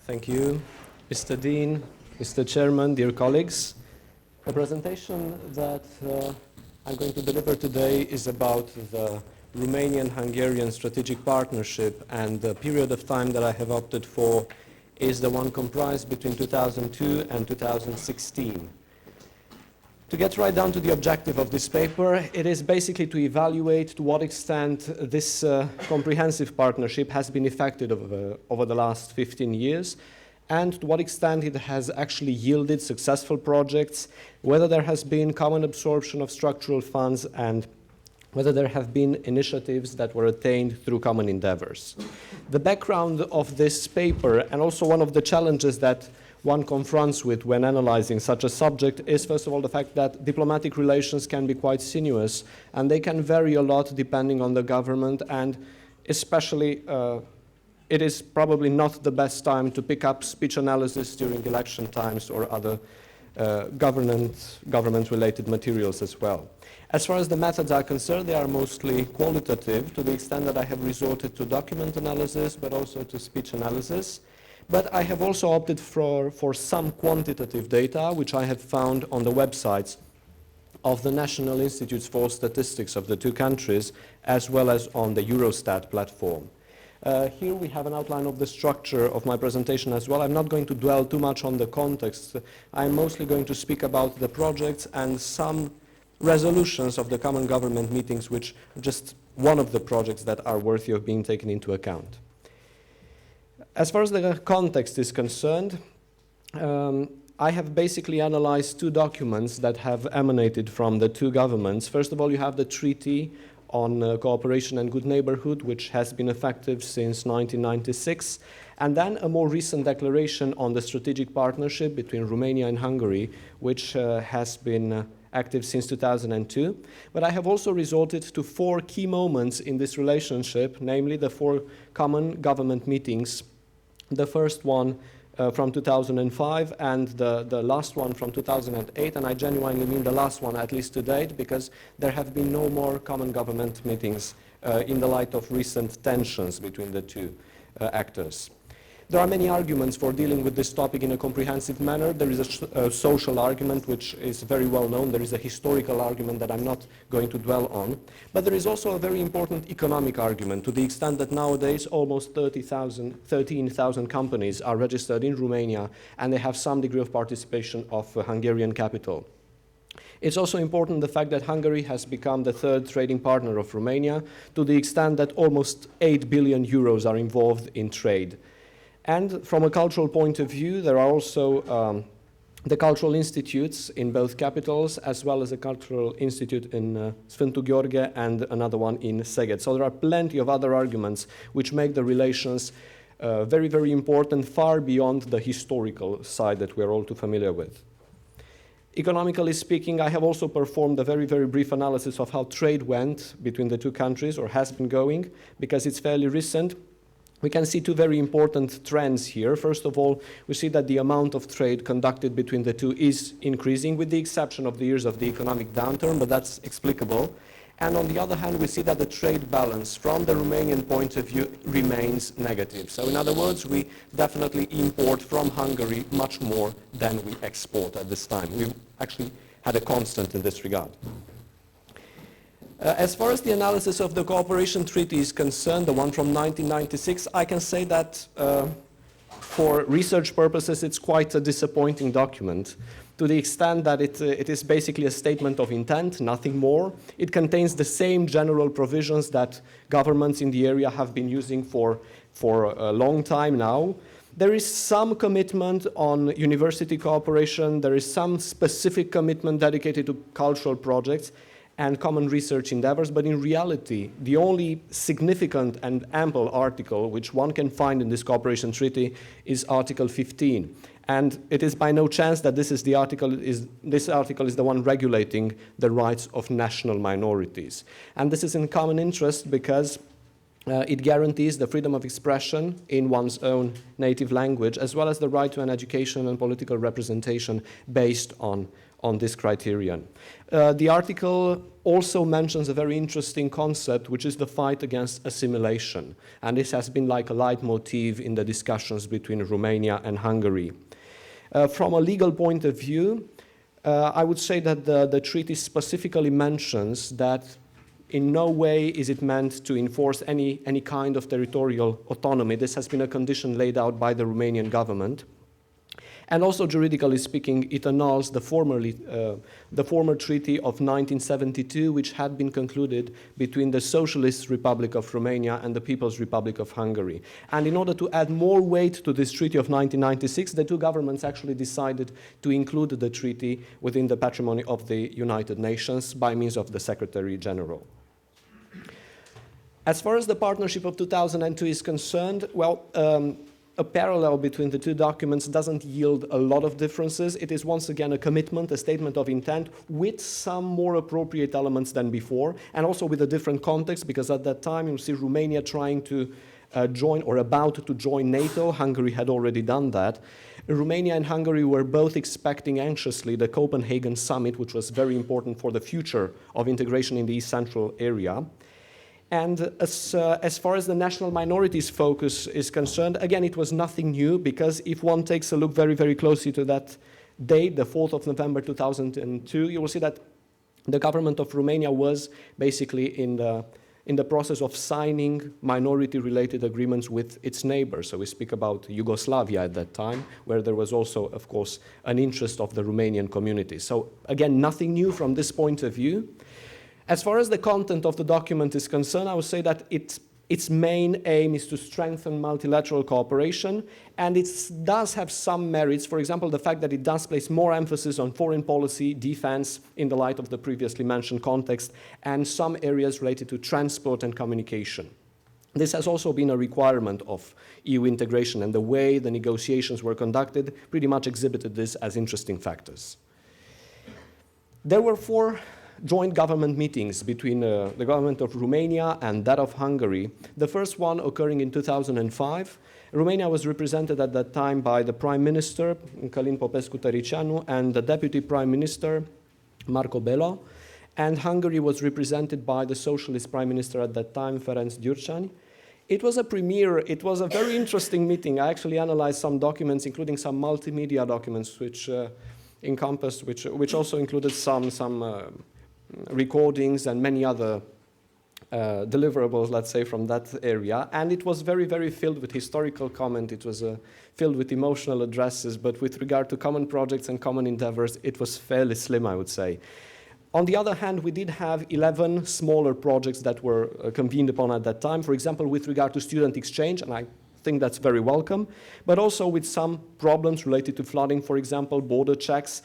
Thank you, Mr. Dean, Mr. Chairman, dear colleagues. The presentation that I'm going to deliver today is about the Romanian-Hungarian strategic partnership, and the period of time that I have opted for is the one comprised between 2002 and 2016. To get right down to the objective of this paper, it is basically to evaluate to what extent this comprehensive partnership has been effective over the last 15 years, and to what extent it has actually yielded successful projects, whether there has been common absorption of structural funds, and whether there have been initiatives that were attained through common endeavors. The background of this paper, and also one of the challenges that one confronts with when analyzing such a subject, is first of all the fact that diplomatic relations can be quite sinuous, and they can vary a lot depending on the government, and especially it is probably not the best time to pick up speech analysis during election times or other government-related materials as well. As far as the methods are concerned, they are mostly qualitative, to the extent that I have resorted to document analysis, but also to speech analysis. But I have also opted for some quantitative data, which I have found on the websites of the National Institutes for Statistics of the two countries, as well as on the Eurostat platform. Here we have an outline of the structure of my presentation as well. I'm not going to dwell too much on the context. I'm mostly going to speak about the projects and some resolutions of the common government meetings, which are just one of the projects that are worthy of being taken into account. As far as the context is concerned, I have basically analyzed two documents that have emanated from the two governments. First of all, you have the Treaty on Cooperation and Good Neighborhood, which has been effective since 1996, and then a more recent declaration on the strategic partnership between Romania and Hungary, which has been active since 2002. But I have also resorted to four key moments in this relationship, namely the four common government meetings. The first one from 2005 and the last one from 2008, and I genuinely mean the last one, at least to date, because there have been no more common government meetings in the light of recent tensions between the two actors. There are many arguments for dealing with this topic in a comprehensive manner. There is a social argument, which is very well known. There is a historical argument that I'm not going to dwell on. But there is also a very important economic argument, to the extent that nowadays almost 13,000 companies are registered in Romania, and they have some degree of participation of Hungarian capital. It's also important the fact that Hungary has become the third trading partner of Romania, to the extent that almost 8 billion euros are involved in trade. And from a cultural point of view, there are also the cultural institutes in both capitals, as well as a cultural institute in Sfântu Gheorghe and another one in Szeged. So there are plenty of other arguments which make the relations very, very important, far beyond the historical side that we're all too familiar with. Economically speaking, I have also performed a very, very brief analysis of how trade went between the two countries, or has been going, because it's fairly recent. We can see two very important trends here. First of all, we see that the amount of trade conducted between the two is increasing, with the exception of the years of the economic downturn, but that's explicable. And on the other hand, we see that the trade balance, from the Romanian point of view, remains negative. So in other words, we definitely import from Hungary much more than we export at this time. We actually had a constant in this regard. As far as the analysis of the cooperation treaty is concerned, the one from 1996, I can say that for research purposes it's quite a disappointing document, to the extent that it is basically a statement of intent, nothing more. It contains the same general provisions that governments in the area have been using for a long time now. There is some commitment on university cooperation, there is some specific commitment dedicated to cultural projects and common research endeavors, but in reality, the only significant and ample article which one can find in this cooperation treaty is Article 15. And it is by no chance that this article is the one regulating the rights of national minorities. And this is in common interest because it guarantees the freedom of expression in one's own native language, as well as the right to an education and political representation based on on this criterion. The article also mentions a very interesting concept, which is the fight against assimilation. And this has been like a leitmotif in the discussions between Romania and Hungary. From a legal point of view, I would say that the treaty specifically mentions that in no way is it meant to enforce any kind of territorial autonomy. This has been a condition laid out by the Romanian government. And also, juridically speaking, it annuls the former treaty of 1972, which had been concluded between the Socialist Republic of Romania and the People's Republic of Hungary. And in order to add more weight to this treaty of 1996, the two governments actually decided to include the treaty within the patrimony of the United Nations by means of the Secretary General. As far as the partnership of 2002 is concerned, well, a parallel between the two documents doesn't yield a lot of differences. It is once again a commitment, a statement of intent with some more appropriate elements than before, and also with a different context, because at that time you see Romania trying to join or about to join NATO. Hungary had already done that. Romania and Hungary were both expecting anxiously the Copenhagen summit, which was very important for the future of integration in the East Central area. And as far as the national minorities focus is concerned, again, it was nothing new, because if one takes a look very, very closely to that date, the 4th of November 2002, you will see that the government of Romania was basically in the process of signing minority-related agreements with its neighbors. So we speak about Yugoslavia at that time, where there was also, of course, an interest of the Romanian community. So again, nothing new from this point of view. As far as the content of the document is concerned, I would say that its main aim is to strengthen multilateral cooperation, and it does have some merits. For example, the fact that it does place more emphasis on foreign policy, defense, in the light of the previously mentioned context, and some areas related to transport and communication. This has also been a requirement of EU integration, and the way the negotiations were conducted pretty much exhibited this as interesting factors. There were 4 joint government meetings between the government of Romania and that of Hungary. The first one occurring in 2005. Romania was represented at that time by the Prime Minister, Călin Popescu-Tăriceanu, and the Deputy Prime Minister, Marco Bello. And Hungary was represented by the Socialist Prime Minister at that time, Ferenc Gyurcsány. It was a premiere. It was a very interesting meeting. I actually analyzed some documents, including some multimedia documents, which which also included some recordings and many other deliverables, let's say, from that area. And it was very, very filled with historical comment. It was filled with emotional addresses, but with regard to common projects and common endeavors, it was fairly slim, I would say. On the other hand, we did have 11 smaller projects that were convened upon at that time, for example, with regard to student exchange, and I think that's very welcome, but also with some problems related to flooding, for example, border checks,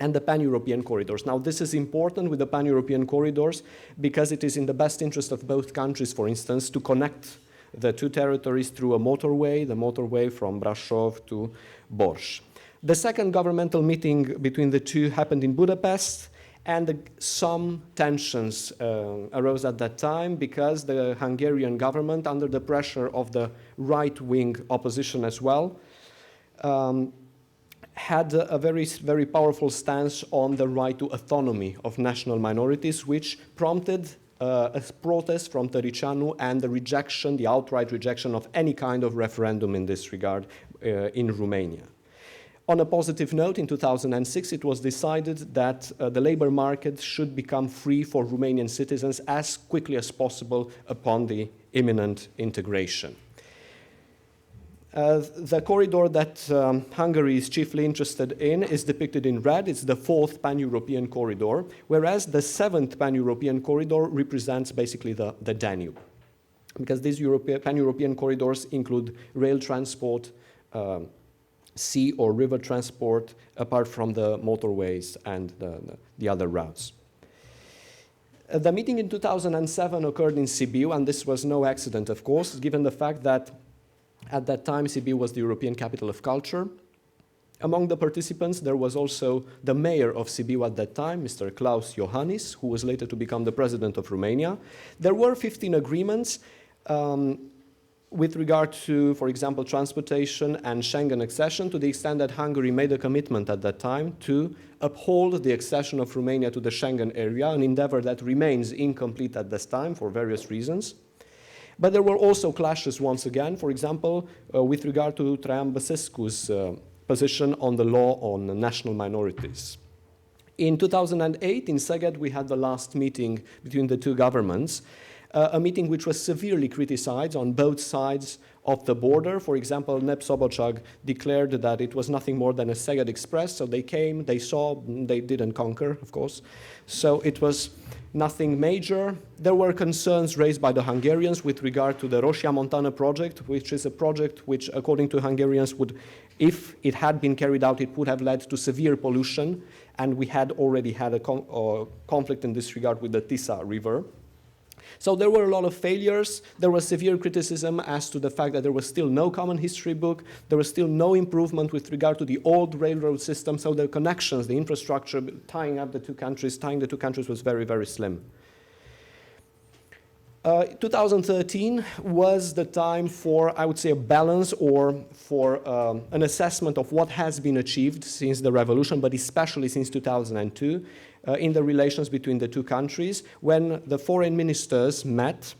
and the pan-European corridors. Now, this is important with the pan-European corridors because it is in the best interest of both countries, for instance, to connect the two territories through a motorway, the motorway from Brașov to Borș. The second governmental meeting between the two happened in Budapest, and some tensions arose at that time because the Hungarian government, under the pressure of the right-wing opposition as well, had a very, very powerful stance on the right to autonomy of national minorities, which prompted a protest from Tăriceanu and the outright rejection of any kind of referendum in this regard in Romania. On a positive note, in 2006, it was decided that the labor market should become free for Romanian citizens as quickly as possible upon the imminent integration. The corridor that Hungary is chiefly interested in is depicted in red. It's the 4th pan-European corridor, whereas the 7th pan-European corridor represents basically the Danube. Because these pan-European corridors include rail transport, sea or river transport, apart from the motorways and the other routes. The meeting in 2007 occurred in Sibiu, and this was no accident, of course, given the fact that at that time, Sibiu was the European capital of culture. Among the participants, there was also the mayor of Sibiu at that time, Mr. Klaus Iohannis, who was later to become the president of Romania. There were 15 agreements. with regard to, for example, transportation and Schengen accession, to the extent that Hungary made a commitment at that time to uphold the accession of Romania to the Schengen area, an endeavor that remains incomplete at this time for various reasons. But there were also clashes once again, for example, with regard to Traian Băsescu's position on the law on national minorities. In 2008, in Szeged, we had the last meeting between the two governments, a meeting which was severely criticized on both sides of the border. For example, Nép Szabadság declared that it was nothing more than a Szeged Express, so they came, they saw, they didn't conquer, of course. So it was nothing major. There were concerns raised by the Hungarians with regard to the Rosia Montana project, which is a project which, according to Hungarians, would, if it had been carried out, it would have led to severe pollution, and we had already had a conflict in this regard with the Tisza River. So there were a lot of failures. There was severe criticism as to the fact that there was still no common history book. There was still no improvement with regard to the old railroad system. So the connections, the infrastructure, tying the two countries was very, very slim. 2013 was the time for, I would say, a balance or for an assessment of what has been achieved since the revolution, but especially since 2002, in the relations between the two countries, when the foreign ministers met.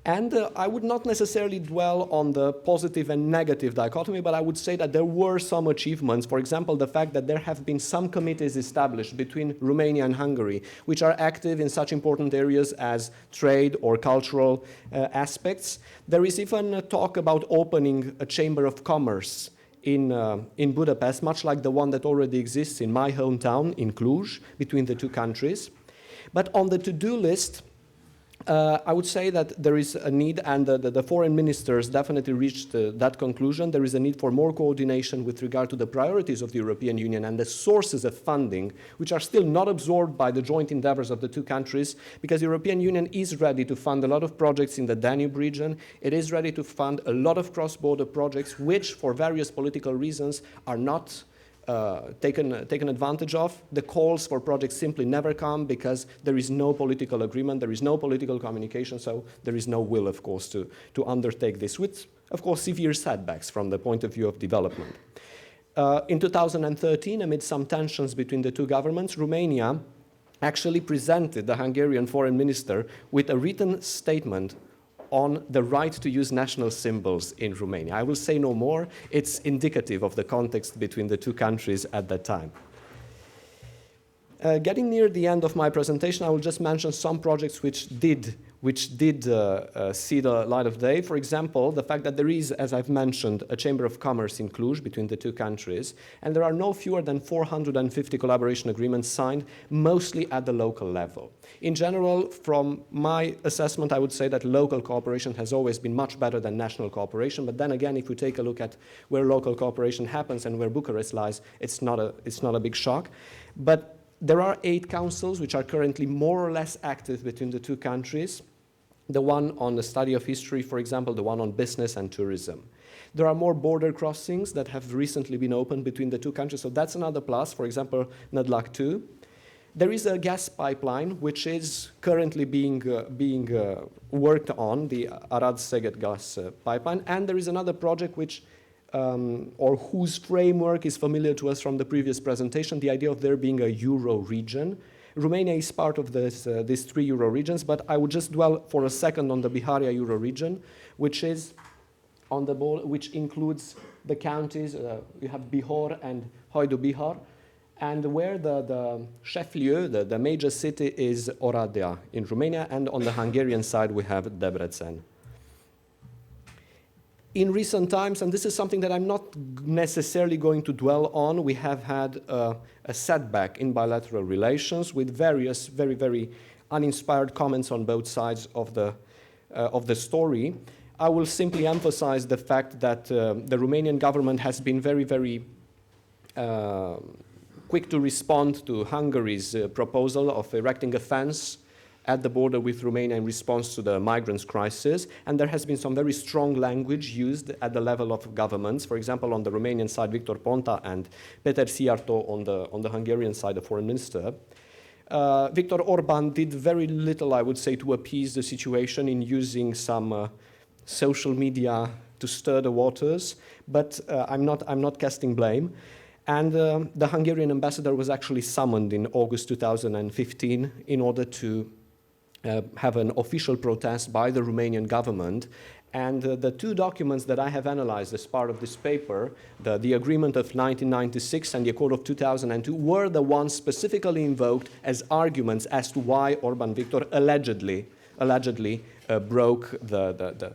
And I would not necessarily dwell on the positive and negative dichotomy, but I would say that there were some achievements. For example, the fact that there have been some committees established between Romania and Hungary, which are active in such important areas as trade or cultural aspects. There is even a talk about opening a chamber of commerce in Budapest, much like the one that already exists in my hometown, in Cluj, between the two countries. But on the to-do list, I would say that there is a need, and the foreign ministers definitely reached that conclusion. There is a need for more coordination with regard to the priorities of the European Union and the sources of funding, which are still not absorbed by the joint endeavors of the two countries, because the European Union is ready to fund a lot of projects in the Danube region. It is ready to fund a lot of cross-border projects, which, for various political reasons, are not taken advantage of. The calls for projects simply never come because there is no political agreement, there is no political communication, so there is no will, of course, to undertake this, with, of course, severe setbacks from the point of view of development. In 2013, amid some tensions between the two governments, Romania actually presented the Hungarian foreign minister with a written statement on the right to use national symbols in Romania. I will say no more. It's indicative of the context between the two countries at that time. Getting near the end of my presentation, I will just mention some projects which did see the light of day. For example, the fact that there is, as I've mentioned, a Chamber of Commerce in Cluj between the two countries, and there are no fewer than 450 collaboration agreements signed, mostly at the local level. In general, from my assessment, I would say that local cooperation has always been much better than national cooperation, but then again, if we take a look at where local cooperation happens and where Bucharest lies, it's not a big shock. But there are 8 councils which are currently more or less active between the two countries. The one on the study of history, for example, the one on business and tourism. There are more border crossings that have recently been opened between the two countries, so that's another plus, for example, Nădlac 2. There is a gas pipeline which is currently being worked on, the Arad-Szeged gas pipeline, and there is another project which or whose framework is familiar to us from the previous presentation, the idea of there being a Euro region. Romania is part of these 3 Euro regions, but I would just dwell for a second on the Biharia Euro region, which is on the which includes the counties, you have Bihor and Hajdú-Bihar, and where the chef-lieu, the major city, is Oradea in Romania, and on the Hungarian side we have Debrecen. In recent times, and this is something that I'm not necessarily going to dwell on, we have had a setback in bilateral relations with various very, very uninspired comments on both sides of the story. I will simply emphasize the fact that the Romanian government has been very, very quick to respond to Hungary's proposal of erecting a fence at the border with Romania in response to the migrants crisis, and there has been some very strong language used at the level of governments. For example, on the Romanian side, Victor Ponta and Péter Szijjártó on the Hungarian side, the foreign minister. Viktor Orbán did very little, I would say, to appease the situation in using some social media to stir the waters, but I'm not casting blame. And the Hungarian ambassador was actually summoned in August 2015 in order to have an official protest by the Romanian government. And the two documents that I have analyzed as part of this paper, the agreement of 1996 and the Accord of 2002, were the ones specifically invoked as arguments as to why Orbán Viktor allegedly broke the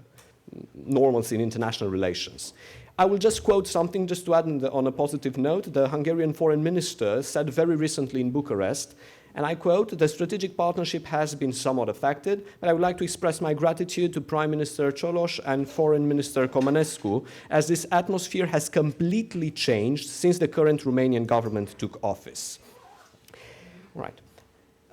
normalcy in international relations. I will just quote something just to add on a positive note. The Hungarian foreign minister said very recently in Bucharest, and I quote, "The strategic partnership has been somewhat affected, but I would like to express my gratitude to Prime Minister Cioloș and Foreign Minister Comănescu, as this atmosphere has completely changed since the current Romanian government took office." Right.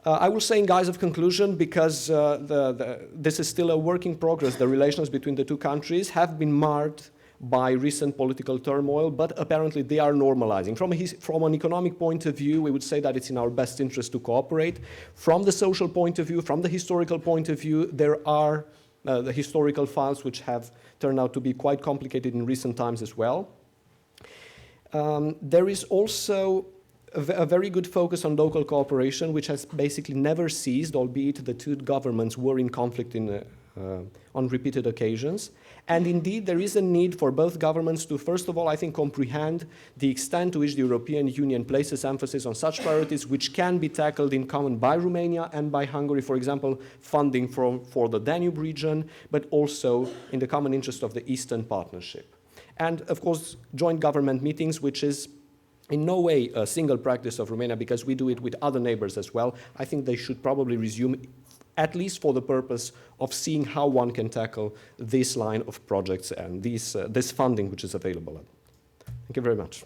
I will say in guise of conclusion, because this is still a work in progress, the relations between the two countries have been marred by recent political turmoil, but apparently they are normalizing. From an economic point of view, we would say that it's in our best interest to cooperate. From the social point of view, from the historical point of view, there are the historical files which have turned out to be quite complicated in recent times as well. There is also a very good focus on local cooperation, which has basically never ceased, albeit the two governments were in conflict on repeated occasions. And indeed, there is a need for both governments to, first of all, I think, comprehend the extent to which the European Union places emphasis on such priorities which can be tackled in common by Romania and by Hungary, for example, funding for the Danube region, but also in the common interest of the Eastern Partnership. And, of course, joint government meetings, which is in no way a single practice of Romania, because we do it with other neighbors as well. I think they should probably resume, at least for the purpose of seeing how one can tackle this line of projects and this funding which is available. Thank you very much.